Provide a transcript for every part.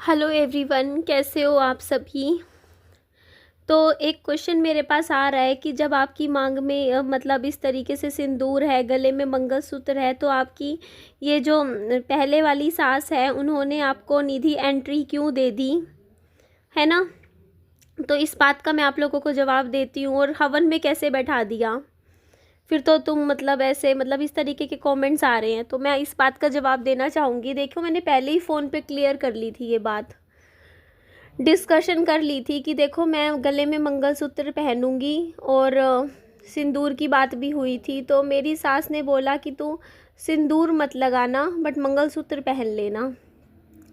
Hello everyone, कैसे हो आप सभी। तो एक क्वेश्चन मेरे पास आ रहा है कि जब आपकी मांग में मतलब इस तरीके से सिंदूर है, गले में मंगलसूत्र है, तो आपकी ये जो पहले वाली सास है उन्होंने आपको निधि एंट्री क्यों दे दी, है ना। तो इस बात का मैं आप लोगों को जवाब देती हूँ। और हवन में कैसे बैठा दिया, फिर तो तुम मतलब ऐसे मतलब इस तरीके के कमेंट्स आ रहे हैं, तो मैं इस बात का जवाब देना चाहूँगी। देखो, मैंने पहले ही फ़ोन पे क्लियर कर ली थी, ये बात डिस्कशन कर ली थी कि देखो मैं गले में मंगलसूत्र पहनूंगी। और सिंदूर की बात भी हुई थी, तो मेरी सास ने बोला कि तू सिंदूर मत लगाना बट मंगलसूत्र पहन लेना।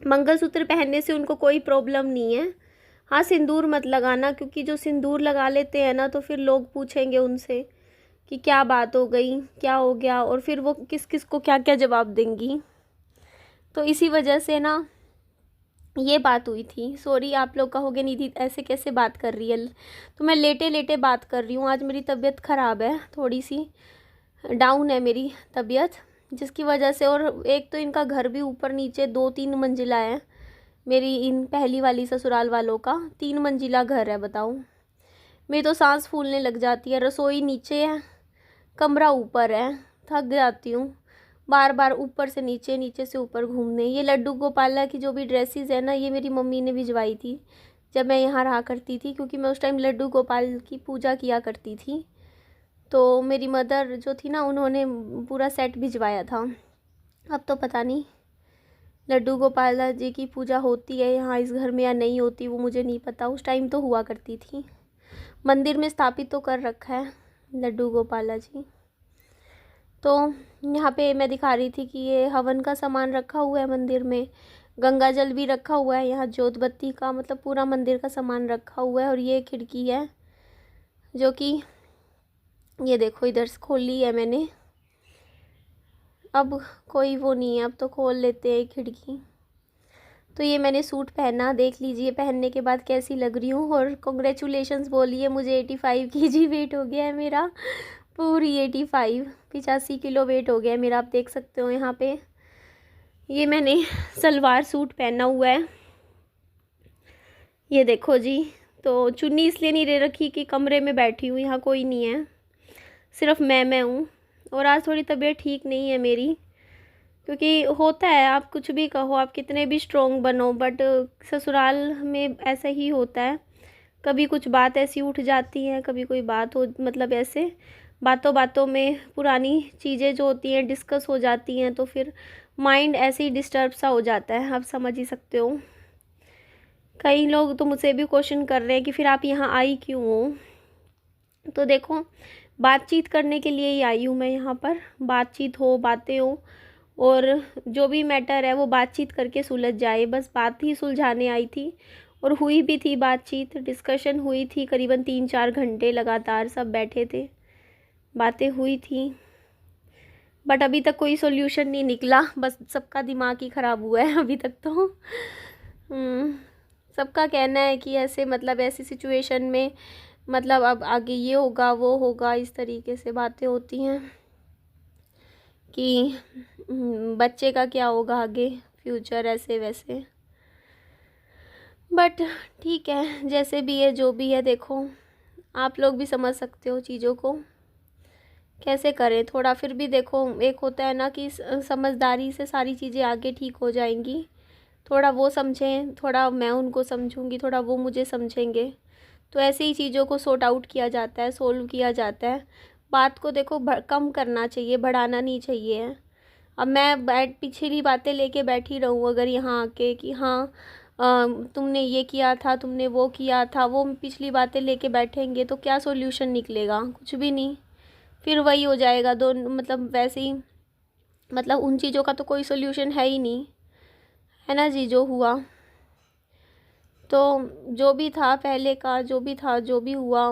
मंगलसूत्र पहनने से उनको कोई प्रॉब्लम नहीं है, हाँ सिंदूर मत लगाना, क्योंकि जो सिंदूर लगा लेते हैं ना तो फिर लोग पूछेंगे उनसे कि क्या बात हो गई, क्या हो गया, और फिर वो किस किस को क्या क्या जवाब देंगी। तो इसी वजह से ना ये बात हुई थी। सॉरी, आप लोग कहोगे निधि ऐसे कैसे बात कर रही है, तो मैं लेटे लेटे बात कर रही हूँ। आज मेरी तबीयत ख़राब है, थोड़ी सी डाउन है मेरी तबीयत, जिसकी वजह से। और एक तो इनका घर भी ऊपर नीचे 2-3 मंजिला है। मेरी इन पहली वाली ससुराल वालों का 3 मंजिला घर है, बताओ। मेरी तो सांस फूलने लग जाती है। रसोई नीचे है, कमरा ऊपर है, थक जाती हूँ बार बार ऊपर से नीचे, नीचे से ऊपर घूमने। ये लड्डू गोपाला की जो भी ड्रेसेस है ना, ये मेरी मम्मी ने भिजवाई थी जब मैं यहाँ रहा करती थी, क्योंकि मैं उस टाइम लड्डू गोपाल की पूजा किया करती थी। तो मेरी मदर जो थी ना, उन्होंने पूरा सेट भिजवाया था। अब तो पता नहीं लड्डू गोपाल जी की पूजा होती है यहाँ इस घर में या नहीं होती, वो मुझे नहीं पता। उस टाइम तो हुआ करती थी। मंदिर में स्थापित तो कर रखा है लड्डू गोपाला जी। तो यहाँ पे मैं दिखा रही थी कि ये हवन का सामान रखा हुआ है मंदिर में, गंगा जल भी रखा हुआ है, यहाँ जोत बत्ती का मतलब पूरा मंदिर का सामान रखा हुआ है। और ये खिड़की है जो कि ये देखो इधर से खोल ली है मैंने, अब कोई वो नहीं है, अब तो खोल लेते हैं खिड़की। तो ये मैंने सूट पहना, देख लीजिए पहनने के बाद कैसी लग रही हूँ। और कॉन्ग्रेचुलेशंस बोलिए, मुझे 85 kg वेट हो गया है मेरा, पूरी 85 किलो वेट हो गया है मेरा, आप देख सकते हो यहाँ पे। ये मैंने सलवार सूट पहना हुआ है, ये देखो जी। तो चुन्नी इसलिए नहीं ले रखी कि कमरे में बैठी हूँ, यहाँ कोई नहीं है, सिर्फ मैं हूँ। और आज थोड़ी तबीयत ठीक नहीं है मेरी, क्योंकि होता है, आप कुछ भी कहो, आप कितने भी स्ट्रोंग बनो, बट ससुराल में ऐसा ही होता है। कभी कुछ बात ऐसी उठ जाती है, कभी कोई बात हो, मतलब ऐसे बातों बातों में पुरानी चीज़ें जो होती हैं डिस्कस हो जाती हैं, तो फिर माइंड ऐसे ही डिस्टर्ब सा हो जाता है, आप समझ ही सकते हो। कई लोग तो मुझसे भी क्वेश्चन कर रहे हैं कि फिर आप यहाँ आई क्यों हो। तो देखो, बातचीत करने के लिए ही आई हूँ मैं यहाँ पर, बातचीत हो, बातें हो, और जो भी मैटर है वो बातचीत करके सुलझ जाए, बस बात ही सुलझाने आई थी। और हुई भी थी बातचीत, डिस्कशन हुई थी करीबन 3-4 घंटे लगातार, सब बैठे थे, बातें हुई थी। बट अभी तक कोई सोल्यूशन नहीं निकला, बस सबका दिमाग ही ख़राब हुआ है अभी तक तो। सबका कहना है कि ऐसे मतलब ऐसी सिचुएशन में मतलब अब आगे ये होगा वो होगा, इस तरीके से बातें होती हैं कि बच्चे का क्या होगा आगे फ्यूचर, ऐसे वैसे। बट ठीक है, जैसे भी है जो भी है, देखो आप लोग भी समझ सकते हो चीज़ों को कैसे करें थोड़ा। फिर भी देखो, एक होता है ना कि समझदारी से सारी चीज़ें आगे ठीक हो जाएंगी। थोड़ा वो समझें, थोड़ा मैं उनको समझूंगी, थोड़ा वो मुझे समझेंगे, तो ऐसे ही चीज़ों को सॉर्ट आउट किया जाता है, सोल्व किया जाता है। बात को देखो कम करना चाहिए, बढ़ाना नहीं चाहिए। अब मैं पिछली बातें लेके बैठी रहूँ अगर यहाँ आके कि हाँ तुमने ये किया था, तुमने वो किया था, वो पिछली बातें लेके बैठेंगे तो क्या सॉल्यूशन निकलेगा, कुछ भी नहीं। फिर वही हो जाएगा, दो मतलब वैसे ही, मतलब उन चीज़ों का तो कोई सॉल्यूशन है ही नहीं, है ना जी। जो हुआ तो जो भी था पहले का, जो भी था जो भी हुआ,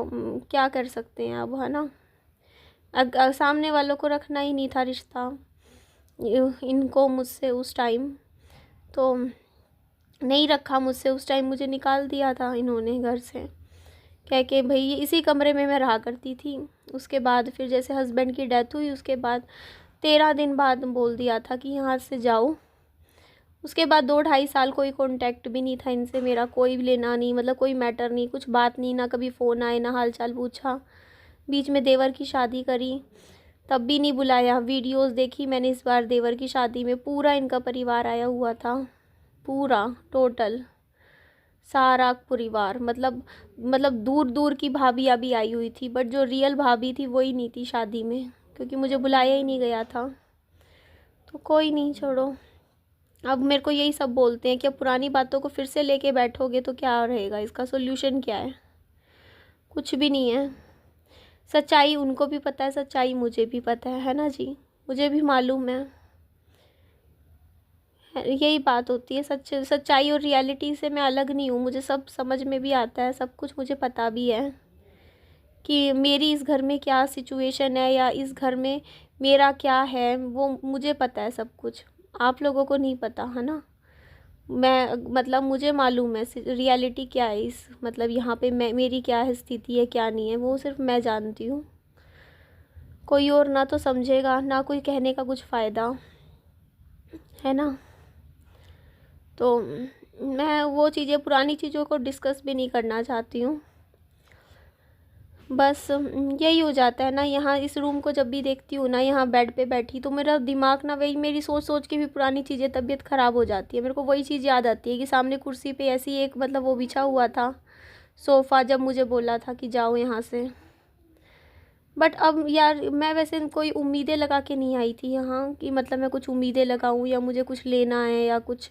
क्या कर सकते हैं अब, है ना। सामने वालों को रखना ही नहीं था रिश्ता इनको मुझसे उस टाइम, तो नहीं रखा मुझसे उस टाइम, मुझे निकाल दिया था इन्होंने घर से, कह के भाई इसी कमरे में मैं रहा करती थी। उसके बाद फिर जैसे हस्बैंड की डेथ हुई, उसके बाद 13 दिन बाद बोल दिया था कि यहाँ से जाओ। उसके बाद 2 ढाई साल कोई कांटेक्ट भी नहीं था इनसे मेरा, कोई लेना नहीं, मतलब कोई मैटर नहीं, कुछ बात नहीं, ना कभी फ़ोन आए ना हाल चाल पूछा। बीच में देवर की शादी करी तब भी नहीं बुलाया। वीडियोस देखी मैंने इस बार देवर की शादी में, पूरा इनका परिवार आया हुआ था, पूरा टोटल सारा परिवार, मतलब दूर दूर की भाभी अभी आई हुई थी, बट जो रियल भाभी थी वही नहीं थी शादी में, क्योंकि मुझे बुलाया ही नहीं गया था। तो कोई नहीं, छोड़ो। अब मेरे को यही सब बोलते हैं कि अब पुरानी बातों को फिर से लेके बैठोगे तो क्या रहेगा, इसका सोल्यूशन क्या है? कुछ भी नहीं है। सच्चाई उनको भी पता है, सच्चाई मुझे भी पता है ना जी, मुझे भी मालूम है। यही बात होती है, सच्चाई और रियलिटी से मैं अलग नहीं हूँ, मुझे सब समझ में भी आता है, सब कुछ मुझे पता भी है कि मेरी इस घर में क्या सिचुएशन है या इस घर में मेरा क्या है, वो मुझे पता है सब कुछ। आप लोगों को नहीं पता है ना। मैं मतलब मुझे मालूम है रियलिटी क्या है, इस मतलब यहाँ पे मेरी क्या है स्थिति है क्या नहीं है, वो सिर्फ मैं जानती हूँ। कोई और ना तो समझेगा, ना कोई कहने का कुछ फ़ायदा है ना। तो मैं वो चीज़ें, पुरानी चीज़ों को डिस्कस भी नहीं करना चाहती हूँ। बस यही हो जाता है ना। यहाँ इस रूम को जब भी देखती हूँ ना, यहाँ बेड पे बैठी, तो मेरा दिमाग ना, वही मेरी सोच सोच के भी पुरानी चीज़ें, तबीयत ख़राब हो जाती है। मेरे को वही चीज़ याद आती है कि सामने कुर्सी पे ऐसी एक मतलब वो बिछा हुआ था सोफ़ा, जब मुझे बोला था कि जाओ यहाँ से। बट अब यार मैं वैसे कोई उम्मीदें लगा के नहीं आई थी यहाँ कि मतलब मैं कुछ उम्मीदें लगाऊँ या मुझे कुछ लेना है या कुछ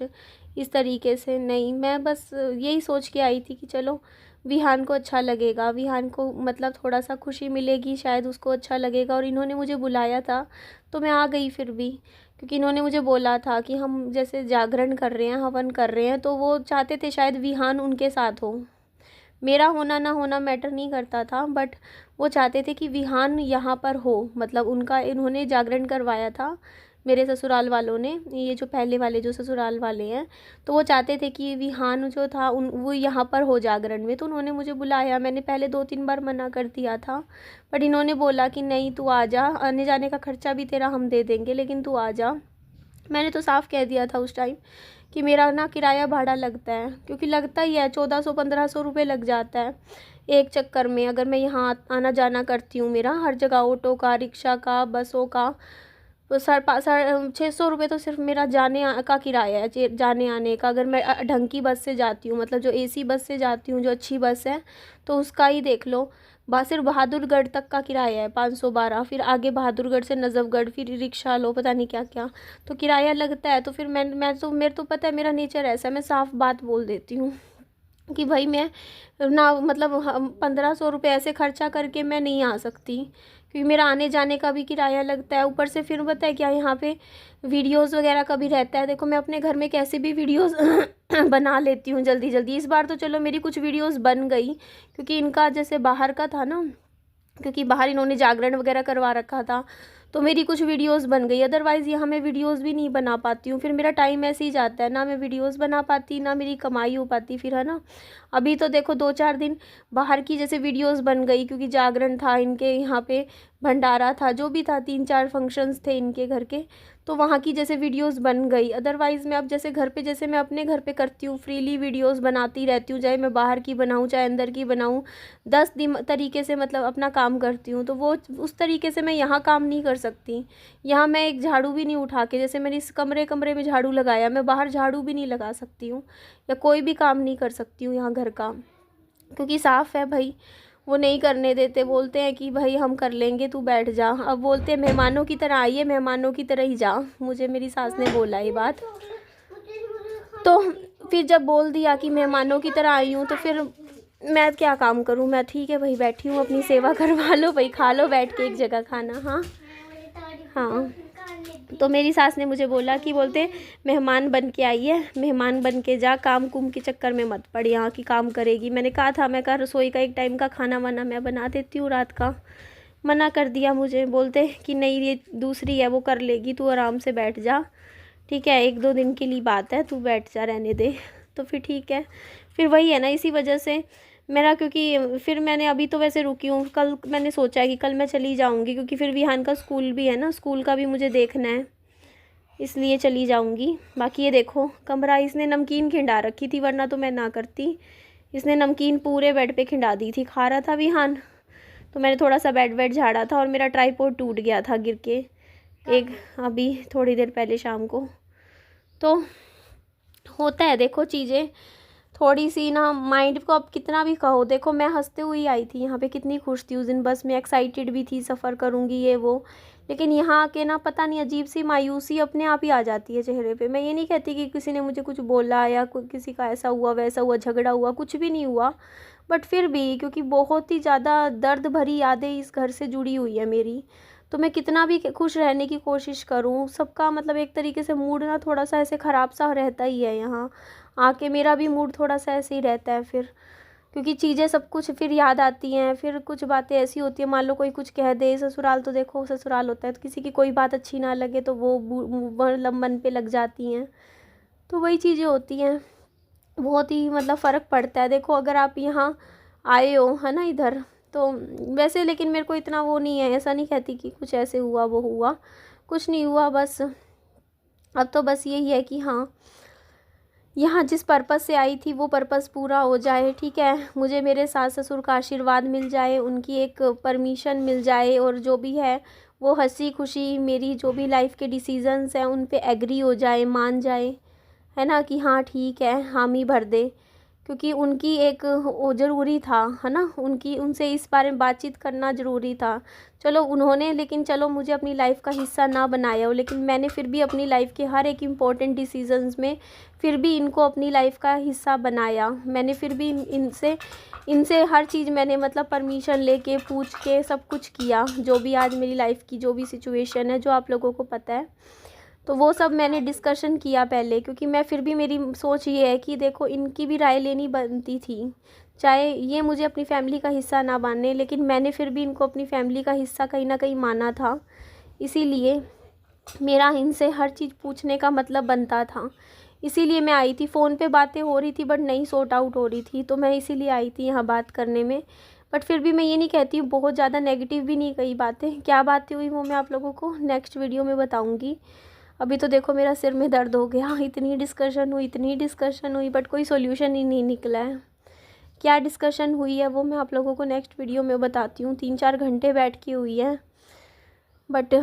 इस तरीके से, नहीं। मैं बस यही सोच के आई थी कि चलो विहान को अच्छा लगेगा, विहान को मतलब थोड़ा सा खुशी मिलेगी, शायद उसको अच्छा लगेगा। और इन्होंने मुझे बुलाया था तो मैं आ गई फिर भी, क्योंकि इन्होंने मुझे बोला था कि हम जैसे जागरण कर रहे हैं, हवन कर रहे हैं, तो वो चाहते थे शायद विहान उनके साथ हो। मेरा होना ना होना मैटर नहीं करता था, बट वो चाहते थे कि विहान यहाँ पर हो, मतलब उनका इन्होंने जागरण करवाया था मेरे ससुराल वालों ने, ये जो पहले वाले जो ससुराल वाले हैं, तो वो चाहते थे कि विहान जो था उन वो यहाँ पर हो जागरण में। तो उन्होंने मुझे बुलाया, मैंने पहले 2-3 बार मना कर दिया था, बट इन्होंने बोला कि नहीं तू आ जा, आने जाने का खर्चा भी तेरा हम दे देंगे, लेकिन तू आ जा। मैंने तो साफ़ कह दिया था उस टाइम कि मेरा ना किराया भाड़ा लगता है, क्योंकि लगता ही है 1400-1500 रुपये लग जाता है एक चक्कर में, अगर मैं यहाँ आना जाना करती हूँ। मेरा हर जगह ऑटो का, रिक्शा का, बसों का, तो 600 रुपये तो सिर्फ मेरा का किराया है, जाने आने का। अगर मैं ढंग की बस से जाती हूँ, मतलब जो एसी बस से जाती हूँ, जो अच्छी बस है, तो उसका ही देख लो। सिर्फ बहादुरगढ़ तक का किराया है 512, फिर आगे बहादुरगढ़ से नजफगढ़, फिर रिक्शा लो, पता नहीं क्या क्या, तो किराया लगता है। तो फिर मैं तो मेरे तो पता है मेरा नेचर ऐसा है, मैं साफ बात बोल देती हूँ कि भाई मैं ना मतलब 1500 रुपये ऐसे खर्चा करके मैं नहीं आ सकती, क्योंकि मेरा आने जाने का भी किराया लगता है। ऊपर से फिर पता है क्या, यहाँ पे वीडियोस वगैरह का भी रहता है। देखो मैं अपने घर में कैसे भी वीडियोस बना लेती हूँ जल्दी जल्दी। इस बार तो चलो मेरी कुछ वीडियोस बन गई, क्योंकि इनका जैसे बाहर का था ना, क्योंकि बाहर इन्होंने जागरण वगैरह करवा रखा था, तो मेरी कुछ वीडियोस बन गई। अदरवाइज़ यहाँ मैं वीडियोस भी नहीं बना पाती हूँ, फिर मेरा टाइम ऐसे ही जाता है, ना मैं वीडियोस बना पाती, ना मेरी कमाई हो पाती फिर, है ना। अभी तो देखो 2-4 दिन बाहर की जैसे वीडियोस बन गई, क्योंकि जागरण था इनके यहाँ पे, भंडारा था, जो भी था, 3-4 फंक्शंस थे इनके घर के, तो वहाँ की जैसे वीडियोस बन गई। अदरवाइज़ मैं अब जैसे घर पे, जैसे मैं अपने घर पे करती हूँ, फ्रीली वीडियोस बनाती रहती हूँ, चाहे मैं बाहर की बनाऊँ चाहे अंदर की बनाऊँ, 10 दिन तरीके से मतलब अपना काम करती हूँ। तो वो उस तरीके से मैं यहाँ काम नहीं कर सकती। यहाँ मैं एक झाड़ू भी नहीं उठा के, जैसे मैंने इस कमरे कमरे में झाड़ू लगाया, मैं बाहर झाड़ू भी नहीं लगा सकती हूँ, या कोई भी काम नहीं कर सकती हूँ यहाँ घर का, क्योंकि साफ़ है भाई, वो नहीं करने देते, बोलते हैं कि भाई हम कर लेंगे तू बैठ जा। अब बोलते हैं मेहमानों की तरह आइए, मेहमानों की तरह ही जा, मुझे मेरी सास ने बोला ये बात। तो फिर जब बोल दिया कि मेहमानों की तरह आई हूँ, तो फिर मैं क्या काम करूँ। मैं ठीक है भाई बैठी हूँ, अपनी सेवा करवा लो भाई, खा लो बैठ के एक जगह खाना। हाँ हाँ। तो मेरी सास ने मुझे बोला कि बोलते मेहमान बन के आई है, मेहमान बन के जा, काम कुम के चक्कर में मत पड़, यहाँ की काम करेगी। मैंने कहा था, मैं कहा रसोई का एक टाइम का खाना वाना मैं बना देती हूँ रात का। मना कर दिया मुझे, बोलते कि नहीं ये दूसरी है वो कर लेगी, तू आराम से बैठ जा, ठीक है 1-2 दिन के लिए बात है, तू बैठ जा, रहने दे। तो फिर ठीक है, फिर वही है ना, इसी वजह से मेरा, क्योंकि फिर मैंने अभी तो वैसे रुकी हूँ, कल मैंने सोचा है कि कल मैं चली जाऊँगी, क्योंकि फिर विहान का स्कूल भी है ना, स्कूल का भी मुझे देखना है। इसलिए चली जाऊंगी। बाकी ये देखो कमरा इसने नमकीन खिंडा रखी थी, वरना तो मैं ना करती। इसने नमकीन पूरे बेड पे खिंडा दी थी। खा रहा था विहान, तो मैंने थोड़ा सा बेड वेड झाड़ा था और मेरा ट्राइपॉड टूट गया था गिर के एक अभी थोड़ी देर पहले शाम को। तो होता है देखो चीज़ें थोड़ी सी ना, माइंड को अब कितना भी कहो। देखो मैं हंसते हुए आई थी यहाँ पे, कितनी खुश थी उस दिन, बस मैं एक्साइटेड भी थी, सफ़र करूँगी ये वो। लेकिन यहाँ आके ना पता नहीं अजीब सी मायूसी अपने आप ही आ जाती है चेहरे पे। मैं ये नहीं कहती कि किसी ने मुझे कुछ बोला या किसी का ऐसा हुआ वैसा हुआ, झगड़ा हुआ, कुछ भी नहीं हुआ। बट फिर भी क्योंकि बहुत ही ज़्यादा दर्द भरी यादें इस घर से जुड़ी हुई है मेरी, तो मैं कितना भी खुश रहने की कोशिश करूँ, सबका मतलब एक तरीके से मूड ना थोड़ा सा ऐसे ख़राब सा रहता ही है। यहाँ आके मेरा भी मूड थोड़ा सा ऐसे ही रहता है फिर, क्योंकि चीज़ें सब कुछ फिर याद आती हैं। फिर कुछ बातें ऐसी होती हैं, मान लो कोई कुछ कह दे, ससुराल तो देखो ससुराल होता है, तो किसी की कोई बात अच्छी ना लगे तो वो मतलब मन पे लग जाती हैं। तो वही चीज़ें होती हैं, बहुत ही मतलब फ़र्क पड़ता है। देखो अगर आप यहाँ आए हो है ना इधर, तो वैसे लेकिन मेरे को इतना वो नहीं है, ऐसा नहीं कहती कि कुछ ऐसे हुआ वो हुआ, कुछ नहीं हुआ। बस अब तो बस यही है कि हाँ, यहाँ जिस पर्पज़ से आई थी वो पर्पज़ पूरा हो जाए, ठीक है। मुझे मेरे सास ससुर का आशीर्वाद मिल जाए, उनकी एक परमिशन मिल जाए, और जो भी है वो हंसी खुशी मेरी जो भी लाइफ के डिसीजंस हैं उन पे एग्री हो जाए, मान जाए, है ना, कि हाँ ठीक है, हामी भर दे। क्योंकि उनकी एक वो ज़रूरी था, है ना, उनकी उनसे इस बारे में बातचीत करना ज़रूरी था। चलो उन्होंने, लेकिन चलो मुझे अपनी लाइफ का हिस्सा ना बनाया हो, लेकिन मैंने फिर भी अपनी लाइफ के हर एक इम्पोर्टेंट डिसीजंस में फिर भी इनको अपनी लाइफ का हिस्सा बनाया। मैंने फिर भी इनसे इनसे हर चीज़ मैंने मतलब परमिशन लेके पूछ के सब कुछ किया। जो भी आज मेरी लाइफ की जो भी सिचुएशन है, जो आप लोगों को पता है, तो वो सब मैंने डिस्कशन किया पहले। क्योंकि मैं फिर भी मेरी सोच ये है कि देखो इनकी भी राय लेनी बनती थी, चाहे ये मुझे अपनी फैमिली का हिस्सा ना माने, लेकिन मैंने फिर भी इनको अपनी फैमिली का हिस्सा कहीं ना कहीं माना था। इसीलिए मेरा इनसे हर चीज़ पूछने का मतलब बनता था। इसीलिए मैं आई थी। फ़ोन पे बातें हो रही थी बट नहीं सॉर्ट आउट हो रही थी, तो मैं इसीलिए आई थी यहाँ बात करने में। बट फिर भी मैं ये नहीं कहती हूँ बहुत ज़्यादा नेगेटिव भी नहीं कही बातें। क्या बातें हुई वो मैं आप लोगों को नेक्स्ट वीडियो में बताऊँगी। अभी तो देखो मेरा सिर में दर्द हो गया, इतनी डिस्कशन हुई बट कोई सोल्यूशन ही नहीं निकला है। क्या डिस्कशन हुई है वो मैं आप लोगों को नेक्स्ट वीडियो में बताती हूँ। 3-4 घंटे बैठ की हुई है। बट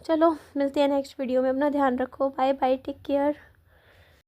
चलो मिलते हैं नेक्स्ट वीडियो में। अपना ध्यान रखो। Bye bye, take care.